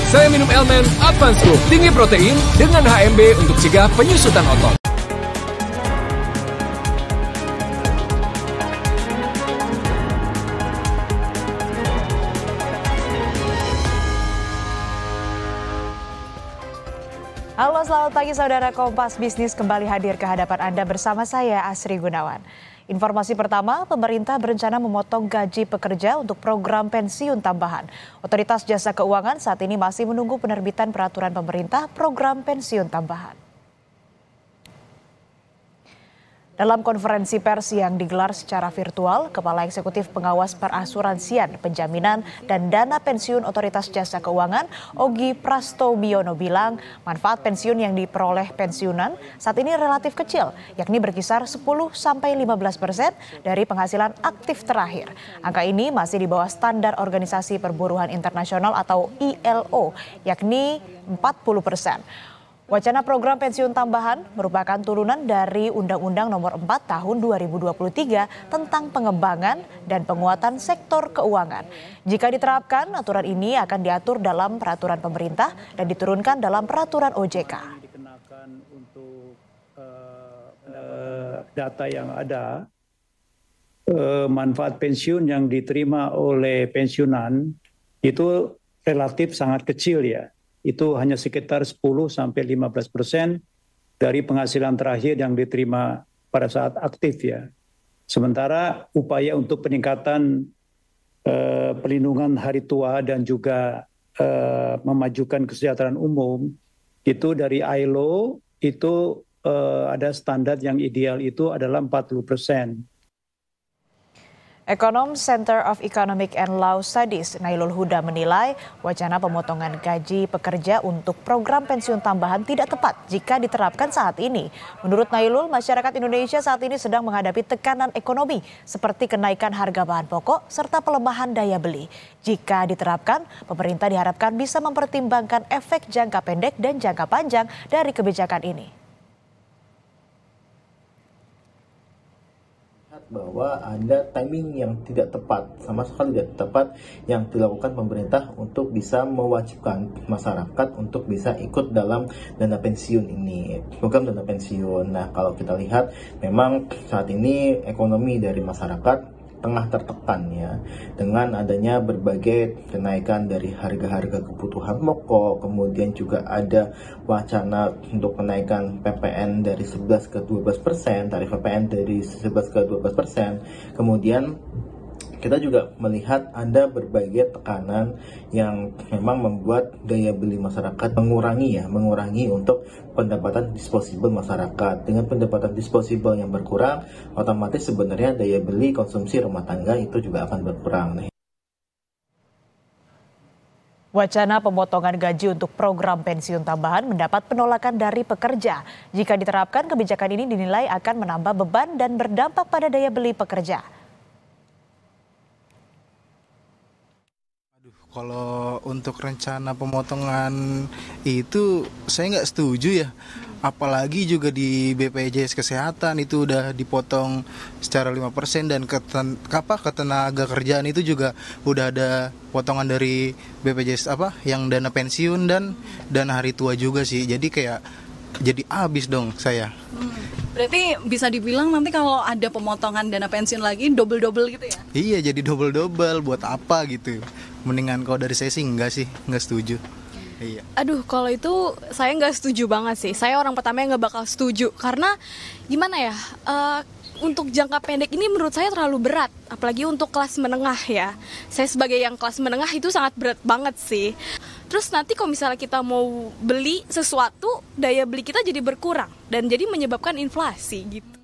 Saya minum Elmen Advance Group, tinggi protein dengan HMB untuk cegah penyusutan otot. Halo, selamat pagi saudara. Kompas Bisnis kembali hadir ke hadapan Anda bersama saya Asri Gunawan. Informasi pertama, pemerintah berencana memotong gaji pekerja untuk program pensiun tambahan. Otoritas Jasa Keuangan saat ini masih menunggu penerbitan peraturan pemerintah program pensiun tambahan. Dalam konferensi pers yang digelar secara virtual, Kepala Eksekutif Pengawas Perasuransian, Penjaminan, dan Dana Pensiun Otoritas Jasa Keuangan, Ogi Prastobiono bilang manfaat pensiun yang diperoleh pensiunan saat ini relatif kecil, yakni berkisar 10-15% dari penghasilan aktif terakhir. Angka ini masih di bawah standar Organisasi Perburuhan Internasional atau ILO, yakni 40%. Wacana program pensiun tambahan merupakan turunan dari Undang-Undang Nomor 4 Tahun 2023 tentang pengembangan dan penguatan sektor keuangan. Jika diterapkan, aturan ini akan diatur dalam peraturan pemerintah dan diturunkan dalam peraturan OJK. Dikenakan untuk data yang ada, manfaat pensiun yang diterima oleh pensiunan itu relatif sangat kecil ya. Itu hanya sekitar 10-15% dari penghasilan terakhir yang diterima pada saat aktif ya. Sementara upaya untuk peningkatan perlindungan hari tua dan juga memajukan kesejahteraan umum itu dari ILO itu ada standar yang ideal itu adalah 40%. Ekonom Center of Economic and Law Studies Nailul Huda menilai wacana pemotongan gaji pekerja untuk program pensiun tambahan tidak tepat jika diterapkan saat ini. Menurut Nailul, masyarakat Indonesia saat ini sedang menghadapi tekanan ekonomi seperti kenaikan harga bahan pokok serta pelemahan daya beli. Jika diterapkan, pemerintah diharapkan bisa mempertimbangkan efek jangka pendek dan jangka panjang dari kebijakan ini. Bahwa ada timing yang tidak tepat, sama sekali tidak tepat yang dilakukan pemerintah untuk bisa mewajibkan masyarakat untuk bisa ikut dalam dana pensiun ini, program dana pensiun. Nah, kalau kita lihat memang saat ini ekonomi dari masyarakat tengah tertekan ya, dengan adanya berbagai kenaikan dari harga-harga kebutuhan pokok, kemudian juga ada wacana untuk kenaikan PPN dari 11 ke 12%, tarif PPN dari 11 ke 12%, kemudian kita juga melihat ada berbagai tekanan yang memang membuat daya beli masyarakat mengurangi untuk pendapatan disposable masyarakat. Dengan pendapatan disposable yang berkurang, otomatis sebenarnya daya beli konsumsi rumah tangga itu juga akan berkurang. Wacana pemotongan gaji untuk program pensiun tambahan mendapat penolakan dari pekerja. Jika diterapkan, kebijakan ini dinilai akan menambah beban dan berdampak pada daya beli pekerja. Kalau untuk rencana pemotongan itu saya nggak setuju ya. Apalagi juga di BPJS Kesehatan itu udah dipotong secara 5% dan ketenaga kerjaan itu juga udah ada potongan dari BPJS yang dana pensiun dan dana hari tua juga sih. Jadi habis dong saya. Berarti bisa dibilang nanti kalau ada pemotongan dana pensiun lagi double-double gitu ya? Iya, jadi double-double buat apa gitu. Mendingan kalau dari saya sih nggak setuju. Iya. Aduh, kalau itu saya nggak setuju banget sih. Saya orang pertama yang nggak bakal setuju karena gimana ya? Untuk jangka pendek ini menurut saya terlalu berat, apalagi untuk kelas menengah ya. Saya sebagai yang kelas menengah itu sangat berat banget sih. Terus nanti kalau misalnya kita mau beli sesuatu, daya beli kita jadi berkurang dan jadi menyebabkan inflasi gitu.